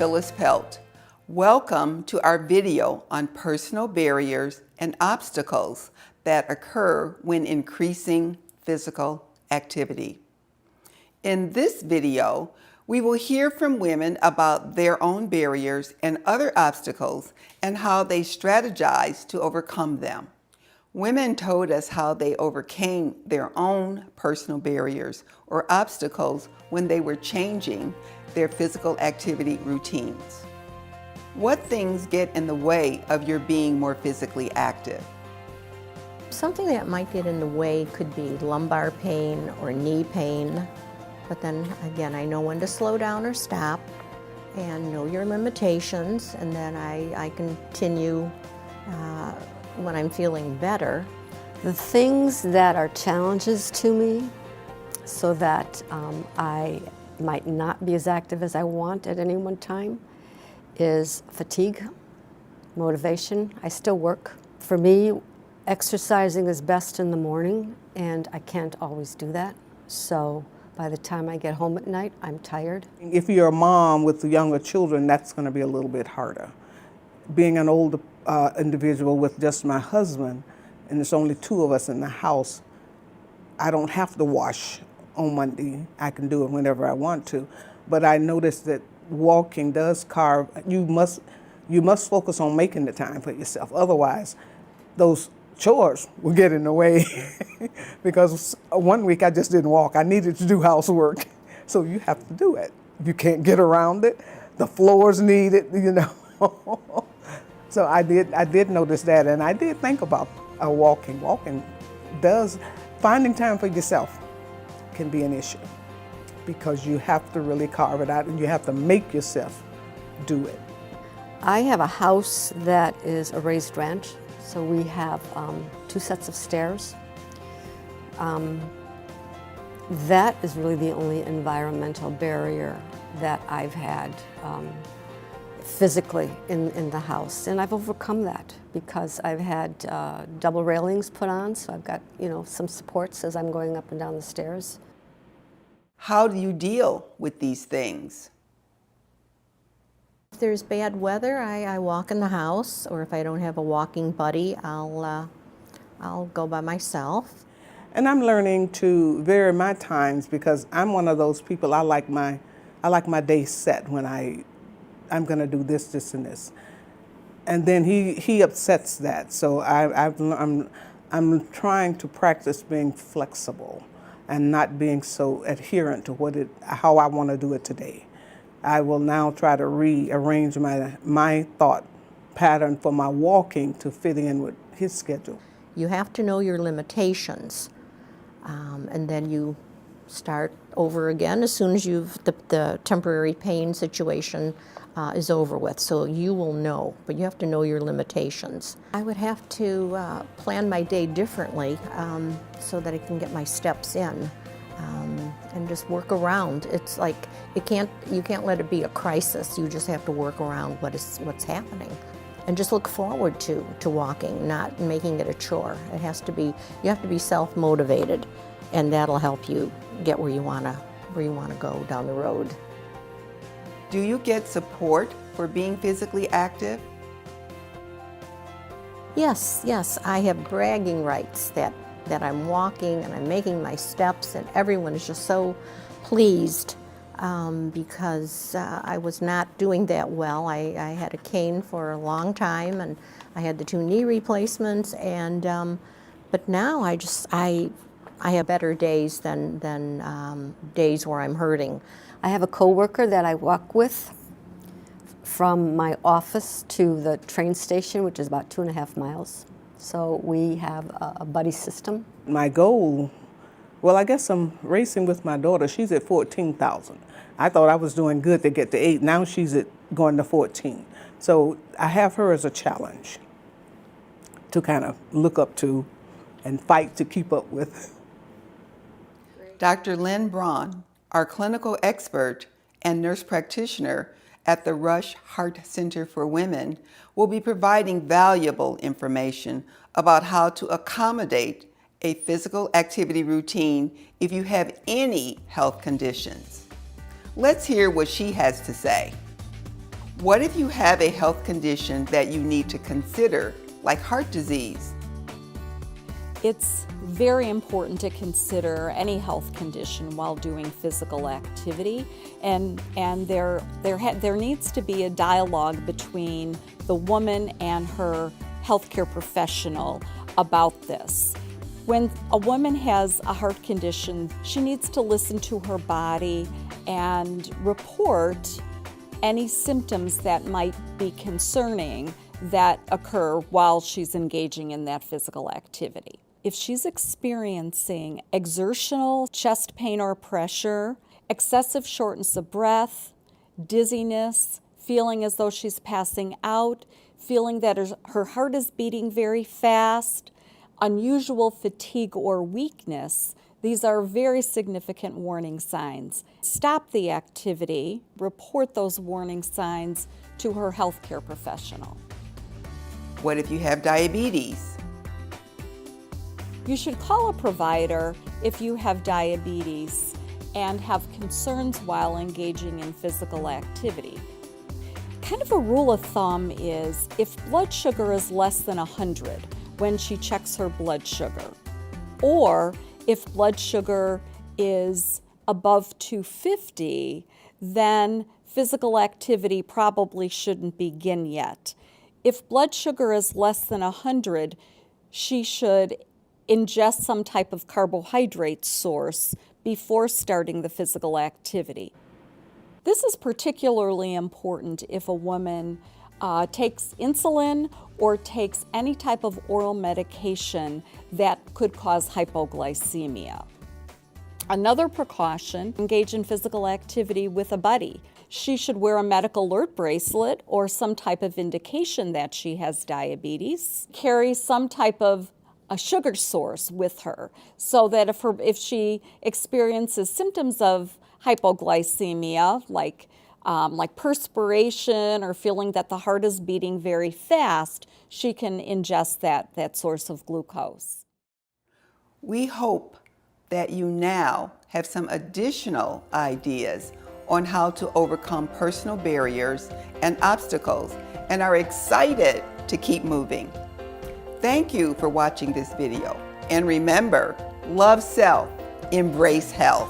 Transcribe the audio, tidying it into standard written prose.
Phyllis Pelt. Welcome to our video on personal barriers and obstacles that occur when increasing physical activity. In this video, we will hear from women about their own barriers and other obstacles and how they strategize to overcome them. Women told us how they overcame their own personal barriers or obstacles when they were changing their physical activity routines. What things get in the way of your being more physically active? Something that might get in the way could be lumbar pain or knee pain. But then again, I know when to slow down or stop and know your limitations, and then I continue when I'm feeling better. The things that are challenges to me so that I might not be as active as I want at any one time is fatigue, motivation. I still work. For me, exercising is best in the morning, and I can't always do that. So by the time I get home at night, I'm tired. If you're a mom with younger children, that's going to be a little bit harder. Being an older individual with just my husband, and there's only two of us in the house, I don't have to wash on Monday. I can do it whenever I want to. But I noticed that walking does carve. You must focus on making the time for yourself. Otherwise, those chores will get in the way. Because one week I just didn't walk. I needed to do housework. So you have to do it. You can't get around it. The floors need it, you know. So I did notice that, and I did think about walking. Walking does, finding time for yourself can be an issue because you have to really carve it out and you have to make yourself do it. I have a house that is a raised ranch, so we have 2 sets of stairs. That is really the only environmental barrier that I've had physically in the house, and I've overcome that because I've had double railings put on, so I've got some supports as I'm going up and down the stairs. How do you deal with these things? If there's bad weather, I walk in the house, or if I don't have a walking buddy, I'll go by myself. And I'm learning to vary my times because I'm one of those people. I like my day set when I'm going to do this, this, and this, and then he upsets that. So I'm trying to practice being flexible and not being so adherent to how I want to do it today. I will now try to rearrange my thought pattern for my walking to fit in with his schedule. You have to know your limitations, and then you start over again as soon as the temporary pain situation is over with. So you will know, but you have to know your limitations. I would have to plan my day differently so that I can get my steps in and just work around. It's like you can't let it be a crisis. You just have to work around what's happening. And just look forward to walking, not making it a chore. You have to be self-motivated, and that'll help you get where you wanna go down the road. Do you get support for being physically active? Yes, I have bragging rights that I'm walking and I'm making my steps, and everyone is just so pleased because I was not doing that well. I had a cane for a long time, and I had the 2 knee replacements, and but now I have better days than days where I'm hurting. I have a coworker that I walk with from my office to the train station, which is about 2.5 miles. So we have a buddy system. My goal, well, I guess I'm racing with my daughter. She's at 14,000. I thought I was doing good to get to 8. Now she's going to 14. So I have her as a challenge to kind of look up to and fight to keep up with. Dr. Lynn Braun, our clinical expert and nurse practitioner at the Rush Heart Center for Women, will be providing valuable information about how to accommodate a physical activity routine if you have any health conditions. Let's hear what she has to say. What if you have a health condition that you need to consider, like heart disease? It's very important to consider any health condition while doing physical activity, and there needs to be a dialogue between the woman and her healthcare professional about this. When a woman has a heart condition, she needs to listen to her body and report any symptoms that might be concerning that occur while she's engaging in that physical activity. If she's experiencing exertional chest pain or pressure, excessive shortness of breath, dizziness, feeling as though she's passing out, feeling that her heart is beating very fast, unusual fatigue or weakness, these are very significant warning signs. Stop the activity, report those warning signs to her healthcare professional. What if you have diabetes? You should call a provider if you have diabetes and have concerns while engaging in physical activity. Kind of a rule of thumb is if blood sugar is less than 100 when she checks her blood sugar, or if blood sugar is above 250, then physical activity probably shouldn't begin yet. If blood sugar is less than 100, she should ingest some type of carbohydrate source before starting the physical activity. This is particularly important if a woman takes insulin or takes any type of oral medication that could cause hypoglycemia. Another precaution, engage in physical activity with a buddy. She should wear a medical alert bracelet or some type of indication that she has diabetes. Carry some type of a sugar source with her so that if she experiences symptoms of hypoglycemia, like perspiration or feeling that the heart is beating very fast, she can ingest that source of glucose. We hope that you now have some additional ideas on how to overcome personal barriers and obstacles and are excited to keep moving. Thank you for watching this video. And remember, love self, embrace health.